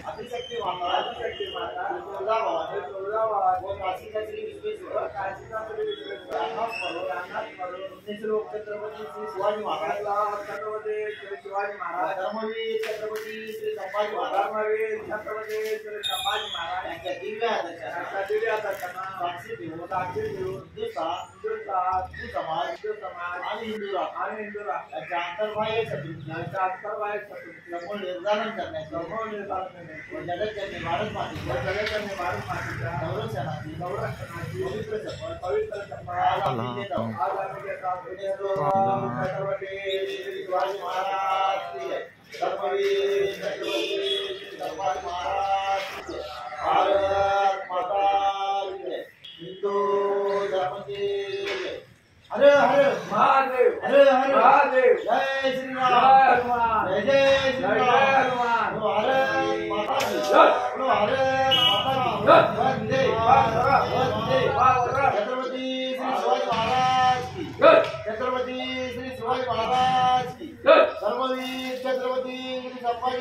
आदिशक्ती माता तुळजाभवानी व काशीचा श्री विश्वेश्वर लोक छत्रपती श्री शिवाजी महाराज धर्मवीर छत्रपती श्री संभाजी महाराज यांच्या दिव्य आदर्शांना साक्षी देऊन हिंदू समाज आणि हिंदू राष्ट्र यांच्या अंतर्बाह्य शत्रू निर्धारण करण्याचे व जगतच्या निवारण मातीच्या संरक्षणाची पवित्र शपथ आज आम्ही घेतो। छत्रपती श्री शिवाजी महाराज की जय। धर्मवीर छत्रपती श्री संभाजी महाराज की जय। भारत माता की जय। हिंदू धर्म की जय। हर हर महादेव, हर हर महादेव। जय श्री राम, जय जय श्री राम। भारत माता की जय। भारत माता की वंदे वंदे छत्रपती श्री शिवाजी महाराज की जय। छत्रपती श्री शिवाजी महाराज की धर्मवीर छत्रपती श्री संभाजी